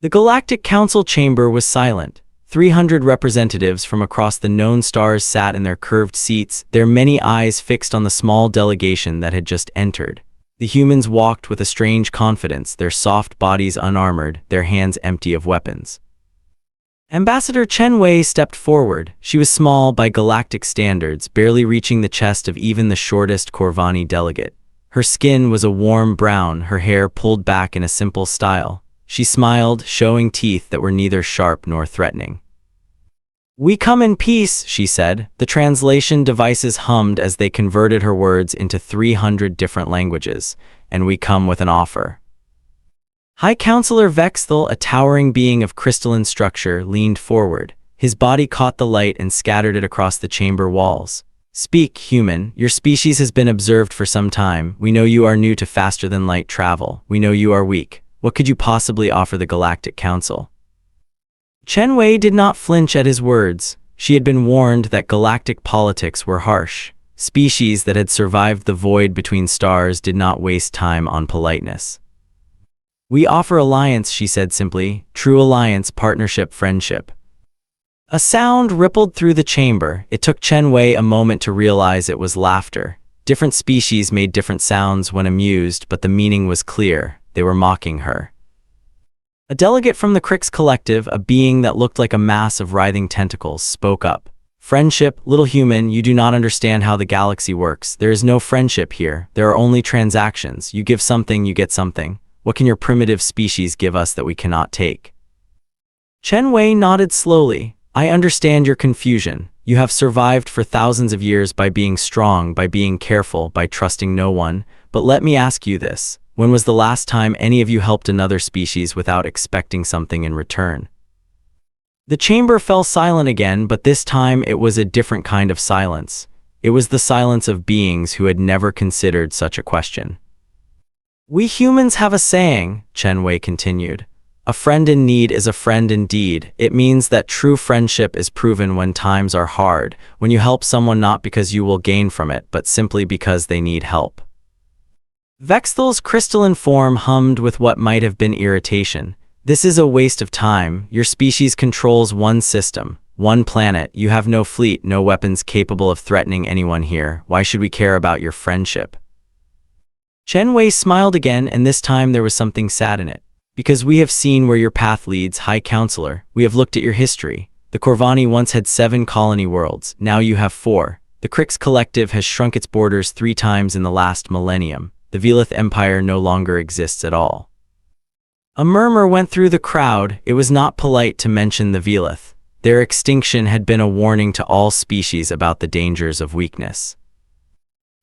The Galactic Council chamber was silent. 300 representatives from across the known stars sat in their curved seats, their many eyes fixed on the small delegation that had just entered. The humans walked with a strange confidence, their soft bodies unarmored, their hands empty of weapons. Ambassador Chen Wei stepped forward. She was small by galactic standards, barely reaching the chest of even the shortest Corvani delegate. Her skin was a warm brown, her hair pulled back in a simple style. She smiled, showing teeth that were neither sharp nor threatening. "We come in peace," she said. The translation devices hummed as they converted her words into 300 different languages. "And we come with an offer." High Counselor Vexthal, a towering being of crystalline structure, leaned forward. His body caught the light and scattered it across the chamber walls. "Speak, human. Your species has been observed for some time. We know you are new to faster-than-light travel. We know you are weak. What could you possibly offer the Galactic Council?" Chen Wei did not flinch at his words. She had been warned that galactic politics were harsh. Species that had survived the void between stars did not waste time on politeness. "We offer alliance," she said simply. "True alliance, partnership, friendship." A sound rippled through the chamber. It took Chen Wei a moment to realize it was laughter. Different species made different sounds when amused, but the meaning was clear. They were mocking her. A delegate from the Crix Collective, a being that looked like a mass of writhing tentacles, spoke up. "Friendship, little human, you do not understand how the galaxy works. There is no friendship here. There are only transactions. You give something, you get something. What can your primitive species give us that we cannot take?" Chen Wei nodded slowly. "I understand your confusion. You have survived for thousands of years by being strong, by being careful, by trusting no one. But let me ask you this. When was the last time any of you helped another species without expecting something in return?" The chamber fell silent again, but this time it was a different kind of silence. It was the silence of beings who had never considered such a question. "We humans have a saying," Chen Wei continued. "A friend in need is a friend indeed. It means that true friendship is proven when times are hard, when you help someone not because you will gain from it, but simply because they need help." Vexthal's crystalline form hummed with what might have been irritation. "This is a waste of time. Your species controls one system, one planet. You have no fleet, no weapons capable of threatening anyone here. Why should we care about your friendship?" Chen Wei smiled again, and this time there was something sad in it. "Because we have seen where your path leads, High Counselor. We have looked at your history. The Corvani once had 7 colony worlds. Now you have 4. The Crix Collective has shrunk its borders 3 times in the last millennium. The Velith Empire no longer exists at all." A murmur went through the crowd. It was not polite to mention the Velith. Their extinction had been a warning to all species about the dangers of weakness.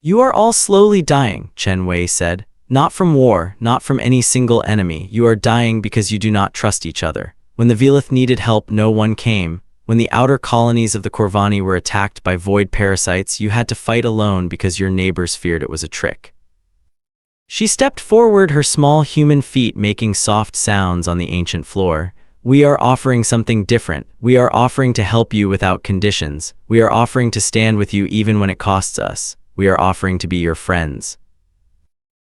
"You are all slowly dying," Chen Wei said. "Not from war, not from any single enemy. You are dying because you do not trust each other. When the Velith needed help, no one came. When the outer colonies of the Corvani were attacked by void parasites, you had to fight alone because your neighbors feared it was a trick." She stepped forward, her small human feet making soft sounds on the ancient floor. "We are offering something different. We are offering to help you without conditions. We are offering to stand with you even when it costs us. We are offering to be your friends."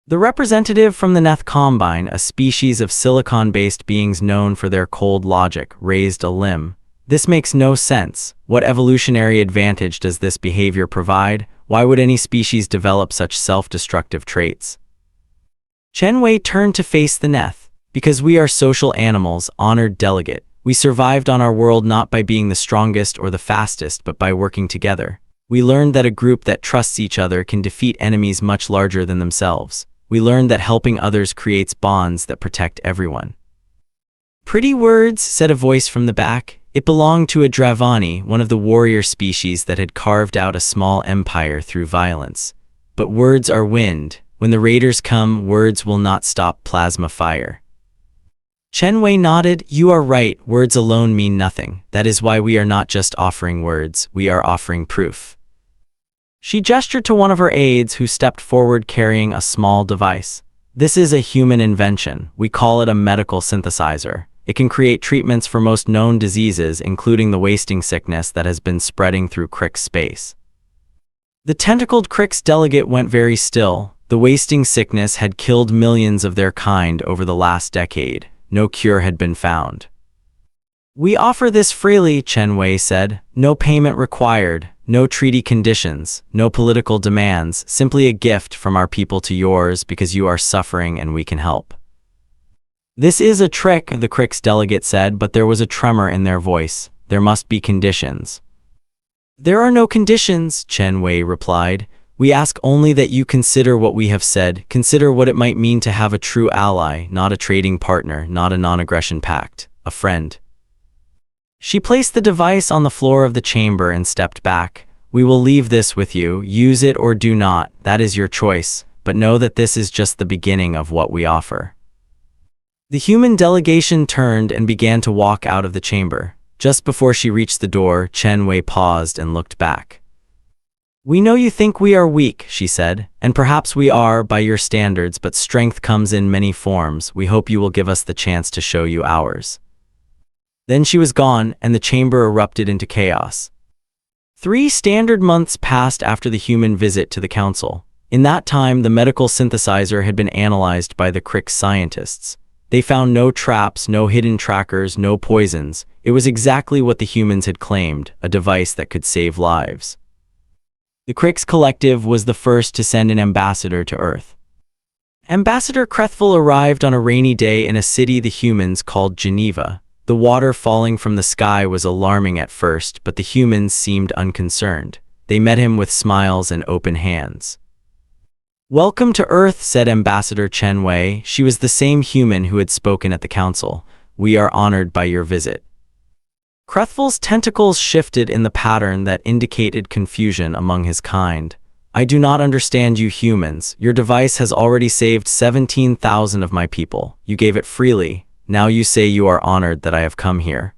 The representative from the Neth Combine, a species of silicon-based beings known for their cold logic, raised a limb. "This makes no sense. What evolutionary advantage does this behavior provide? Why would any species develop such self-destructive traits?" Chen Wei turned to face the Neth. "Because we are social animals, honored delegate. We survived on our world not by being the strongest or the fastest, but by working together. We learned that a group that trusts each other can defeat enemies much larger than themselves. We learned that helping others creates bonds that protect everyone." "Pretty words," said a voice from the back. It belonged to a Dravani, one of the warrior species that had carved out a small empire through violence. "But words are wind. When the raiders come, words will not stop plasma fire." Chen Wei nodded. "You are right. Words alone mean nothing. That is why we are not just offering words. We are offering proof." She gestured to one of her aides, who stepped forward carrying a small device. "This is a human invention. We call it a medical synthesizer. It can create treatments for most known diseases, including the wasting sickness that has been spreading through Crix space." The tentacled Crix delegate went very still. The wasting sickness had killed millions of their kind over the last decade. no cure had been found. "We offer this freely," Chen Wei said. "No payment required, no treaty conditions, no political demands, simply a gift from our people to yours because you are suffering and we can help." "This is a trick," the Crix delegate said, but there was a tremor in their voice. "There must be conditions." "There are no conditions," Chen Wei replied. "We ask only that you consider what we have said, consider what it might mean to have a true ally, not a trading partner, not a non-aggression pact, a friend." She placed the device on the floor of the chamber and stepped back. "We will leave this with you, use it or do not, that is your choice, but know that this is just the beginning of what we offer." The human delegation turned and began to walk out of the chamber. Just before she reached the door, Chen Wei paused and looked back. "We know you think we are weak," she said, "and perhaps we are by your standards, but strength comes in many forms. We hope you will give us the chance to show you ours." Then she was gone, and the chamber erupted into chaos. 3 standard months passed after the human visit to the council. In that time, the medical synthesizer had been analyzed by the Crix scientists. They found no traps, no hidden trackers, no poisons. It was exactly what the humans had claimed, a device that could save lives. The Crix Collective was the first to send an ambassador to Earth. Ambassador Krethful arrived on a rainy day in a city the humans called Geneva. The water falling from the sky was alarming at first, but the humans seemed unconcerned. They met him with smiles and open hands. "Welcome to Earth," said Ambassador Chen Wei. She was the same human who had spoken at the council. "We are honored by your visit." Krethful's tentacles shifted in the pattern that indicated confusion among his kind. "I do not understand you humans. Your device has already saved 17,000 of my people. You gave it freely. Now you say you are honored that I have come here."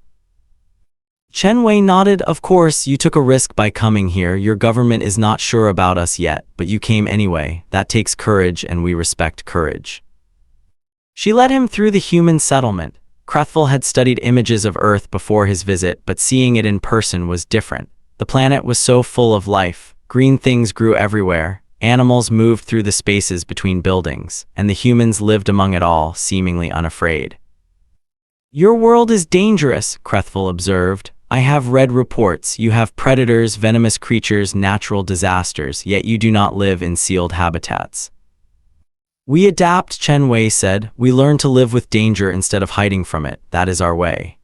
Chen Wei nodded. "Of course, you took a risk by coming here. Your government is not sure about us yet, but you came anyway. That takes courage, and we respect courage." She led him through the human settlement. Krethful had studied images of Earth before his visit, but seeing it in person was different. The planet was so full of life. Green things grew everywhere. Animals moved through the spaces between buildings, and the humans lived among it all, seemingly unafraid. "Your world is dangerous," Krethful observed. "I have read reports. You have predators, venomous creatures, natural disasters, yet you do not live in sealed habitats." "We adapt," Chen Wei said. "We learn to live with danger instead of hiding from it. That is our way."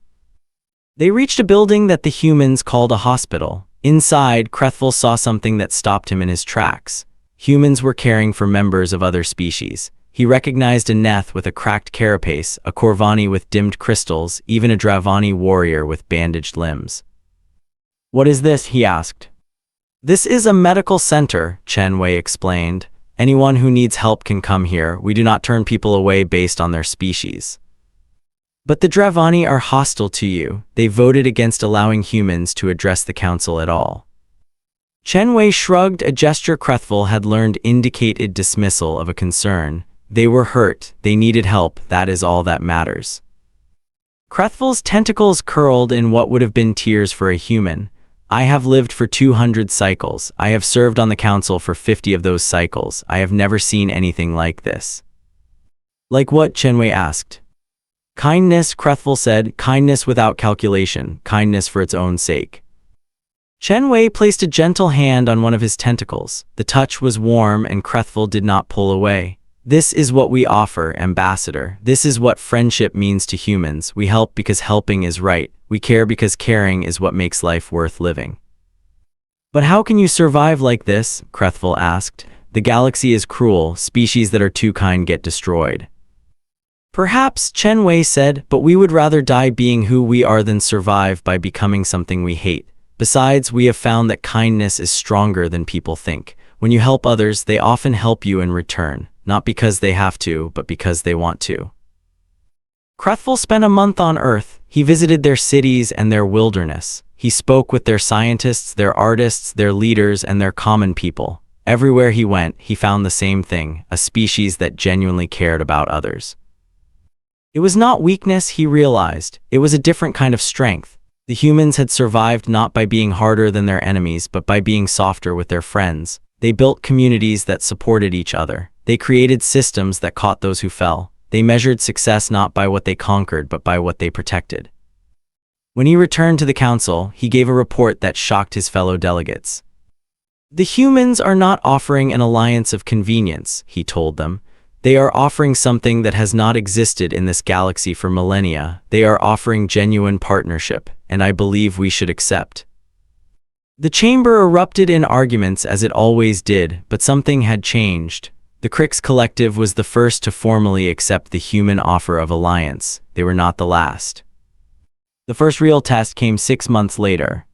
They reached a building that the humans called a hospital. Inside, Krethful saw something that stopped him in his tracks. Humans were caring for members of other species. He recognized a Neth with a cracked carapace, a Corvani with dimmed crystals, even a Dravani warrior with bandaged limbs. "What is this?" he asked. "This is a medical center," Chen Wei explained. "Anyone who needs help can come here. We do not turn people away based on their species." "But the Dravani are hostile to you. They voted against allowing humans to address the council at all." Chen Wei shrugged, a gesture Krethful had learned indicated dismissal of a concern. They were hurt, they needed help, that is all that matters. Krethful's tentacles curled in what would have been tears for a human. "I have lived for 200 cycles. I have served on the council for 50 of those cycles. I have never seen anything like this." "Like what?" Chen Wei asked. "Kindness," Krethful said. "Kindness without calculation, kindness for its own sake." Chen Wei placed a gentle hand on one of his tentacles. The touch was warm and Krethful did not pull away. "This is what we offer, Ambassador. This is what friendship means to humans. We help because helping is right. We care because caring is what makes life worth living." "But how can you survive like this?" Krethful asked. "The galaxy is cruel. Species that are too kind get destroyed." "Perhaps," Chen Wei said, "but we would rather die being who we are than survive by becoming something we hate. Besides, we have found that kindness is stronger than people think. When you help others, they often help you in return. Not because they have to, but because they want to." Krethful spent a month on Earth. He visited their cities and their wilderness. He spoke with their scientists, their artists, their leaders, and their common people. Everywhere he went, he found the same thing, a species that genuinely cared about others. It was not weakness, he realized. It was a different kind of strength. The humans had survived not by being harder than their enemies, but by being softer with their friends. They built communities that supported each other. They created systems that caught those who fell. They measured success not by what they conquered, but by what they protected. When he returned to the council, he gave a report that shocked his fellow delegates. The humans are not offering an alliance of convenience, he told them. They are offering something that has not existed in this galaxy for millennia. They are offering genuine partnership, and I believe we should accept. The chamber erupted in arguments as it always did, but something had changed. The Crix Collective was the first to formally accept the human offer of alliance. They were not the last. The first real test came 6 months later.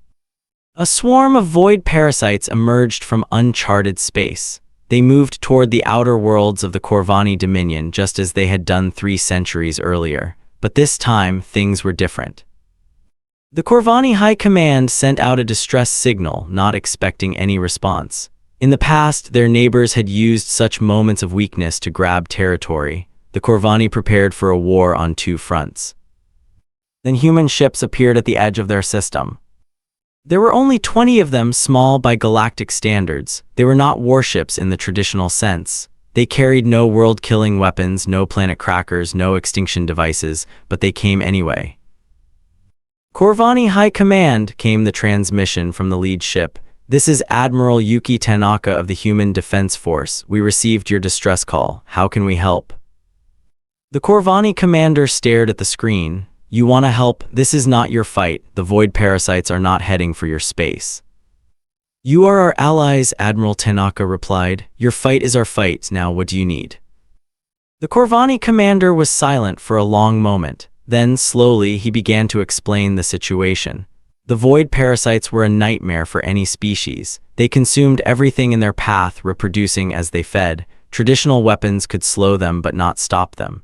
A swarm of void parasites emerged from uncharted space. They moved toward the outer worlds of the Corvani Dominion just as they had done 3 centuries earlier, but this time things were different. The Corvani High Command sent out a distress signal, not expecting any response. In the past, their neighbors had used such moments of weakness to grab territory. The Corvani prepared for a war on 2 fronts. Then human ships appeared at the edge of their system. There were only 20 of them, small by galactic standards. They were not warships in the traditional sense. They carried no world-killing weapons, no planet crackers, no extinction devices, but they came anyway. Corvani High Command, came the transmission from the lead ship. This is Admiral Yuki Tanaka of the Human Defense Force. We received your distress call. How can we help? The Corvani commander stared at the screen. You want to help? This is not your fight. The void parasites are not heading for your space. You are our allies, Admiral Tanaka replied. Your fight is our fight. Now what do you need? The Corvani commander was silent for a long moment. Then, slowly, he began to explain the situation. The void parasites were a nightmare for any species. They consumed everything in their path, reproducing as they fed. Traditional weapons could slow them but not stop them.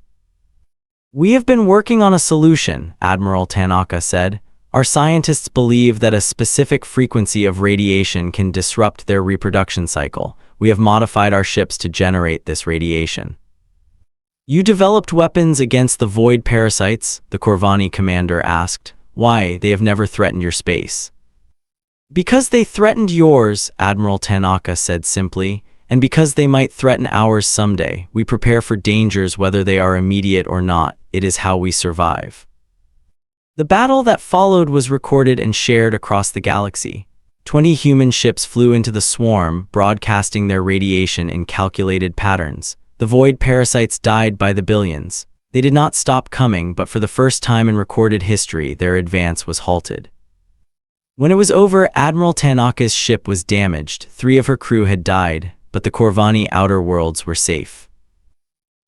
We have been working on a solution, Admiral Tanaka said. Our scientists believe that a specific frequency of radiation can disrupt their reproduction cycle. We have modified our ships to generate this radiation. You developed weapons against the void parasites? The Corvani commander asked. Why? They have never threatened your space. Because they threatened yours, Admiral Tanaka said simply. And because they might threaten ours someday. We prepare for dangers whether they are immediate or not. It is how we survive. The battle that followed was recorded and shared across the galaxy. 20 human ships flew into the swarm, broadcasting their radiation in calculated patterns. The void parasites died by the billions. They did not stop coming, but for the first time in recorded history, their advance was halted. When it was over, Admiral Tanaka's ship was damaged. 3 of her crew had died, but the Corvani outer worlds were safe.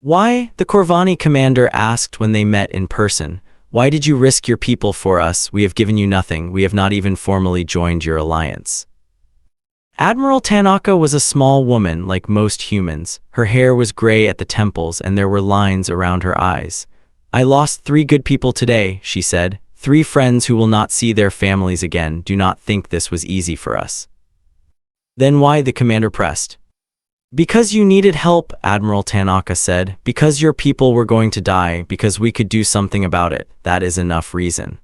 Why? The Corvani commander asked when they met in person. Why did you risk your people for us? We have given you nothing. We have not even formally joined your alliance. Admiral Tanaka was a small woman like most humans. Her hair was gray at the temples and there were lines around her eyes. I lost 3 good people today, she said. 3 friends who will not see their families again. Do not think this was easy for us. Then why? The commander pressed. Because you needed help, Admiral Tanaka said. Because your people were going to die, because we could do something about it. That is enough reason.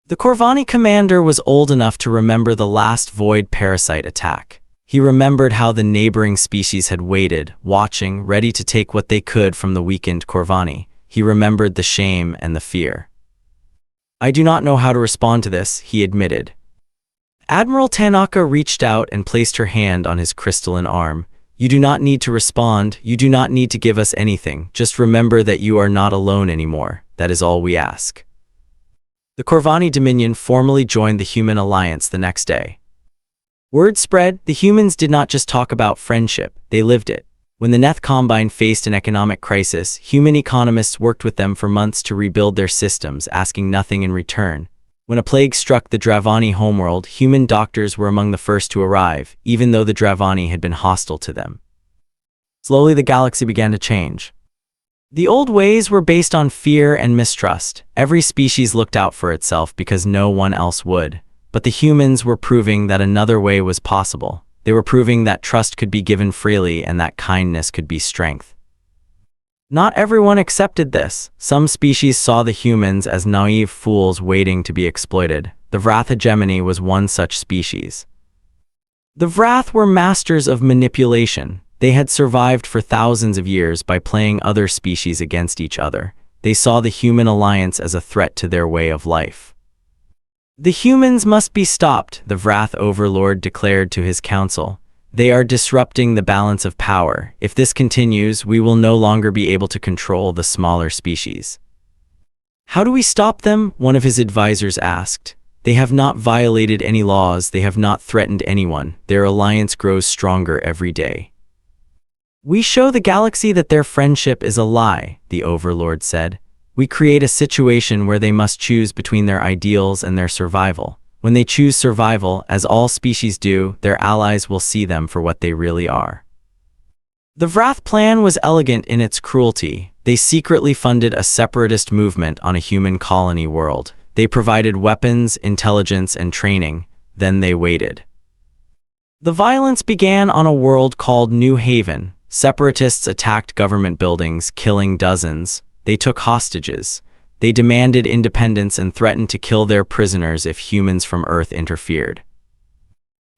The Corvani commander was old enough to remember the last void parasite attack. He remembered how the neighboring species had waited, watching, ready to take what they could from the weakened Corvani. He remembered the shame and the fear. I do not know how to respond to this, he admitted. Admiral Tanaka reached out and placed her hand on his crystalline arm. You do not need to respond. You do not need to give us anything. Just remember that you are not alone anymore. That is all we ask. The Corvani Dominion formally joined the Human Alliance the next day. Word spread. The humans did not just talk about friendship, they lived it. When the Neth Combine faced an economic crisis, human economists worked with them for months to rebuild their systems, asking nothing in return. When a plague struck the Dravani homeworld, human doctors were among the first to arrive, even though the Dravani had been hostile to them. Slowly the galaxy began to change. The old ways were based on fear and mistrust. Every species looked out for itself because no one else would. But the humans were proving that another way was possible. They were proving that trust could be given freely and that kindness could be strength. Not everyone accepted this. Some species saw the humans as naive fools waiting to be exploited. The Vrath hegemony was one such species. The Vrath were masters of manipulation. They had survived for thousands of years by playing other species against each other. They saw the human alliance as a threat to their way of life. "The humans must be stopped," the Wrath Overlord declared to his council. "They are disrupting the balance of power. If this continues, we will no longer be able to control the smaller species." "How do we stop them?" one of his advisors asked. "They have not violated any laws. They have not threatened anyone. Their alliance grows stronger every day." "We show the galaxy that their friendship is a lie," the Overlord said. "We create a situation where they must choose between their ideals and their survival. When they choose survival, as all species do, their allies will see them for what they really are." The Wrath plan was elegant in its cruelty. They secretly funded a separatist movement on a human colony world. They provided weapons, intelligence, and training. Then they waited. The violence began on a world called New Haven. Separatists attacked government buildings, killing dozens. They took hostages. They demanded independence and threatened to kill their prisoners if humans from Earth interfered.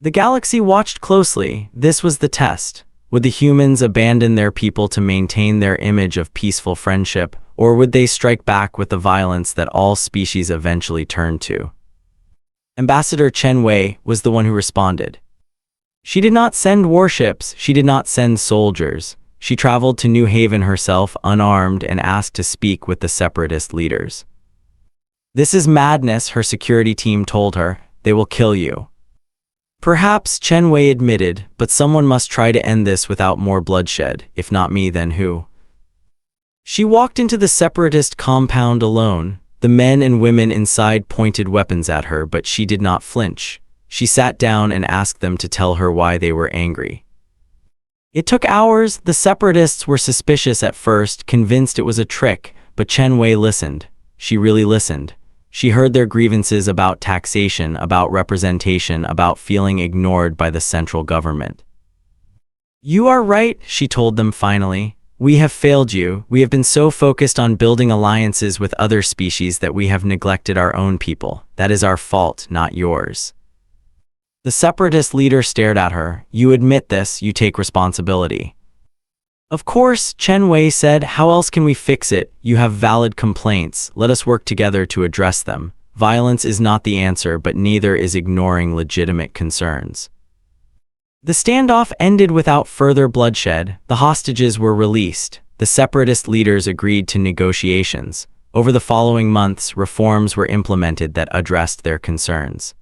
The galaxy watched closely. This was the test. Would the humans abandon their people to maintain their image of peaceful friendship, or would they strike back with the violence that all species eventually turned to? Ambassador Chen Wei was the one who responded. She did not send warships, she did not send soldiers. She traveled to New Haven herself, unarmed, and asked to speak with the separatist leaders. "This is madness," her security team told her. "They will kill you." Perhaps, Chen Wei admitted, but someone must try to end this without more bloodshed. If not me, then who? She walked into the separatist compound alone. The men and women inside pointed weapons at her, but she did not flinch. She sat down and asked them to tell her why they were angry. It took hours. The separatists were suspicious at first, convinced it was a trick, but Chen Wei listened. She really listened. She heard their grievances about taxation, about representation, about feeling ignored by the central government. "You are right," she told them finally. "We have failed you. We have been so focused on building alliances with other species that we have neglected our own people. That is our fault, not yours." The separatist leader stared at her. "You admit this, you take responsibility." "Of course," Chen Wei said. "How else can we fix it? You have valid complaints. Let us work together to address them. Violence is not the answer, but neither is ignoring legitimate concerns." The standoff ended without further bloodshed. The hostages were released. The separatist leaders agreed to negotiations. Over the following months, reforms were implemented that addressed their concerns.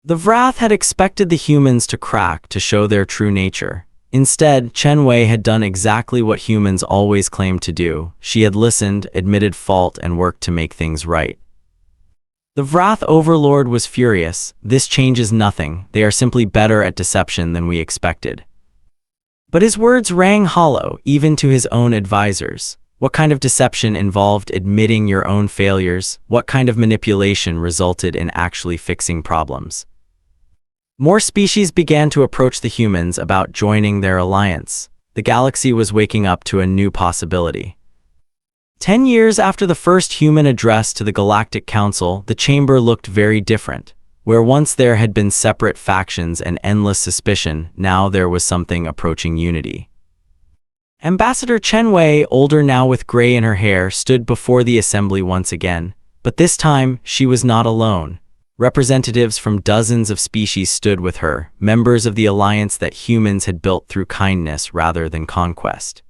The Wrath had expected the humans to crack, to show their true nature. Instead, Chen Wei had done exactly what humans always claimed to do. She had listened, admitted fault, and worked to make things right. The Wrath Overlord was furious. "This changes nothing. They are simply better at deception than we expected." But his words rang hollow, even to his own advisors. What kind of deception involved admitting your own failures? What kind of manipulation resulted in actually fixing problems? More species began to approach the humans about joining their alliance. The galaxy was waking up to a new possibility. 10 years after the first human address to the Galactic Council, the chamber looked very different. Where once there had been separate factions and endless suspicion, now there was something approaching unity. Ambassador Chen Wei, older now with gray in her hair, stood before the assembly once again. But this time, she was not alone. Representatives from dozens of species stood with her, members of the alliance that humans had built through kindness rather than conquest.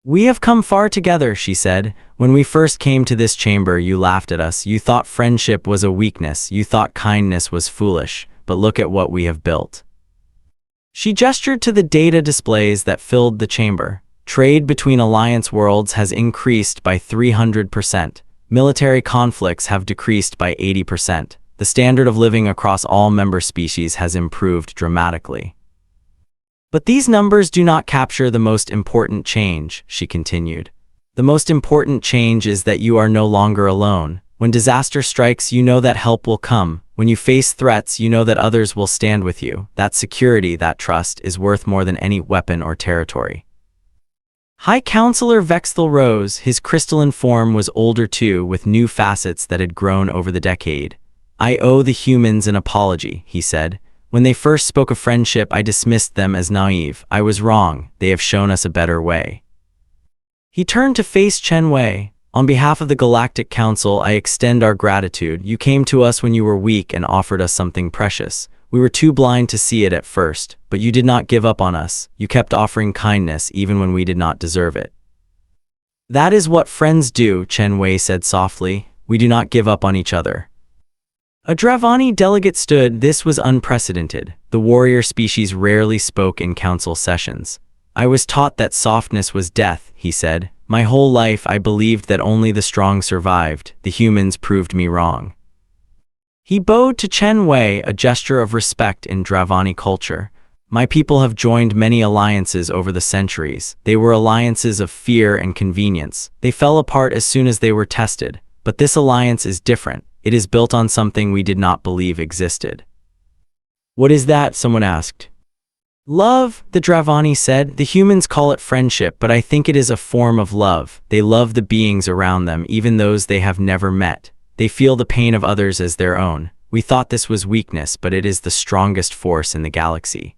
"We have come far together," she said. "When we first came to this chamber, you laughed at us. You thought friendship was a weakness. You thought kindness was foolish. But look at what we have built." She gestured to the data displays that filled the chamber. Trade between alliance worlds has increased by 300%. Military conflicts have decreased by 80%. The standard of living across all member species has improved dramatically. "But these numbers do not capture the most important change," she continued. "The most important change is that you are no longer alone. When disaster strikes, you know that help will come. When you face threats, you know that others will stand with you. That security, that trust, is worth more than any weapon or territory." High Counselor Vexthal rose. His crystalline form was older too, with new facets that had grown over the decade. "I owe the humans an apology," he said. When they first spoke of friendship, I dismissed them as naive. I was wrong. They have shown us a better way. He turned to face Chen Wei. On behalf of the Galactic Council, I extend our gratitude. You came to us when you were weak and offered us something precious. We were too blind to see it at first, but you did not give up on us. You kept offering kindness even when we did not deserve it. That is what friends do, Chen Wei said softly. We do not give up on each other. A Dravani delegate stood. This was unprecedented. The warrior species rarely spoke in council sessions. I was taught that softness was death, he said. My whole life I believed that only the strong survived. The humans proved me wrong. He bowed to Chen Wei, a gesture of respect in Dravani culture. My people have joined many alliances over the centuries. They were alliances of fear and convenience. They fell apart as soon as they were tested. But this alliance is different. It is built on something we did not believe existed. What is that? Someone asked. Love, the Dravani said. The humans call it friendship, but I think it is a form of love. They love the beings around them, even those they have never met. They feel the pain of others as their own. We thought this was weakness, but it is the strongest force in the galaxy.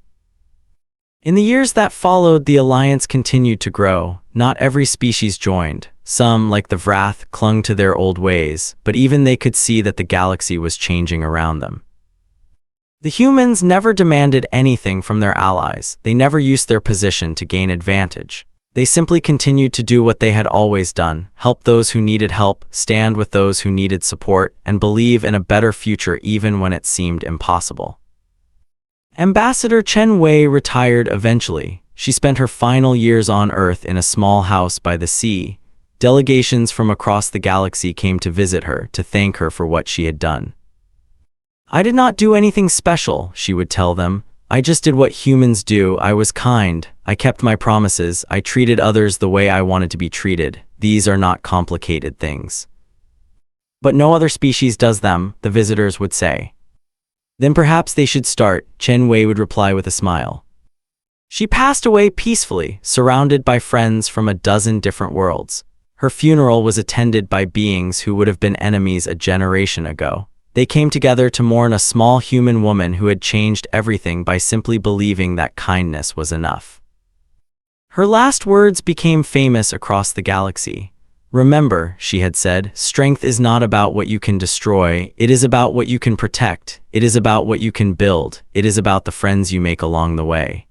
In the years that followed, the alliance continued to grow. Not every species joined. Some, like the Vrath, clung to their old ways, but even they could see that the galaxy was changing around them. The humans never demanded anything from their allies. They never used their position to gain advantage. They simply continued to do what they had always done: help those who needed help, stand with those who needed support, and believe in a better future even when it seemed impossible. Ambassador Chen Wei retired eventually. She spent her final years on Earth in a small house by the sea. Delegations from across the galaxy came to visit her, to thank her for what she had done. I did not do anything special, she would tell them. I just did what humans do. I was kind. I kept my promises. I treated others the way I wanted to be treated. These are not complicated things. But no other species does them, the visitors would say. Then perhaps they should start, Chen Wei would reply with a smile. She passed away peacefully, surrounded by friends from a dozen different worlds. Her funeral was attended by beings who would have been enemies a generation ago. They came together to mourn a small human woman who had changed everything by simply believing that kindness was enough. Her last words became famous across the galaxy. Remember, she had said, strength is not about what you can destroy. It is about what you can protect. It is about what you can build. It is about the friends you make along the way.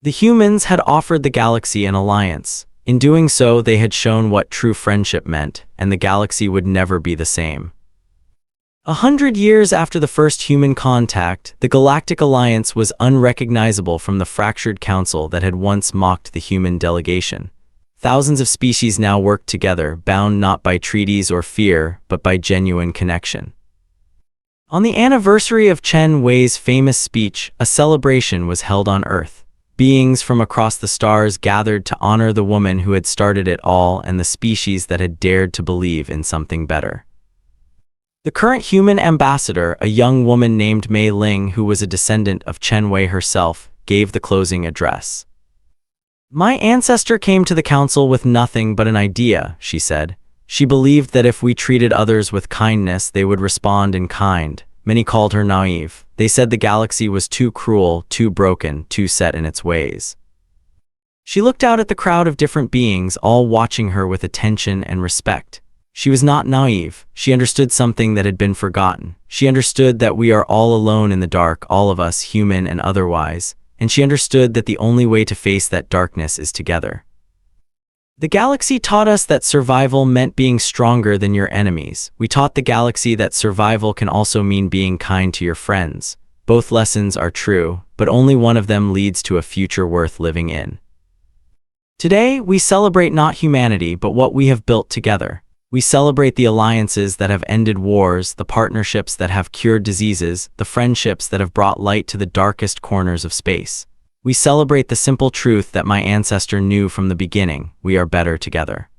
The humans had offered the galaxy an alliance. In doing so, they had shown what true friendship meant, and the galaxy would never be the same. 100 years after the first human contact, the Galactic Alliance was unrecognizable from the fractured council that had once mocked the human delegation. Thousands of species now worked together, bound not by treaties or fear, but by genuine connection. On the anniversary of Chen Wei's famous speech, a celebration was held on Earth. Beings from across the stars gathered to honor the woman who had started it all and the species that had dared to believe in something better. The current human ambassador, a young woman named Mei Ling, who was a descendant of Chen Wei herself, gave the closing address. My ancestor came to the council with nothing but an idea, she said. She believed that if we treated others with kindness, they would respond in kind. Many called her naive. They said the galaxy was too cruel, too broken, too set in its ways. She looked out at the crowd of different beings, all watching her with attention and respect. She was not naive. She understood something that had been forgotten. She understood that we are all alone in the dark, all of us, human and otherwise, and she understood that the only way to face that darkness is together. The galaxy taught us that survival meant being stronger than your enemies. We taught the galaxy that survival can also mean being kind to your friends. Both lessons are true, but only one of them leads to a future worth living in. Today, we celebrate not humanity, but what we have built together. We celebrate the alliances that have ended wars, the partnerships that have cured diseases, the friendships that have brought light to the darkest corners of space. We celebrate the simple truth that my ancestor knew from the beginning: we are better together.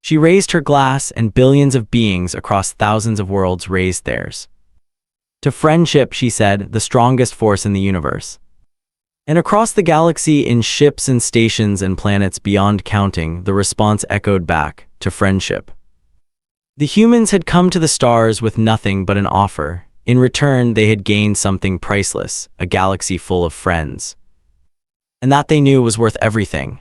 She raised her glass, and billions of beings across thousands of worlds raised theirs. To friendship, she said, the strongest force in the universe. And across the galaxy, in ships and stations and planets beyond counting, the response echoed back: to friendship. The humans had come to the stars with nothing but an offer. In return, they had gained something priceless, a galaxy full of friends. And that they knew was worth everything.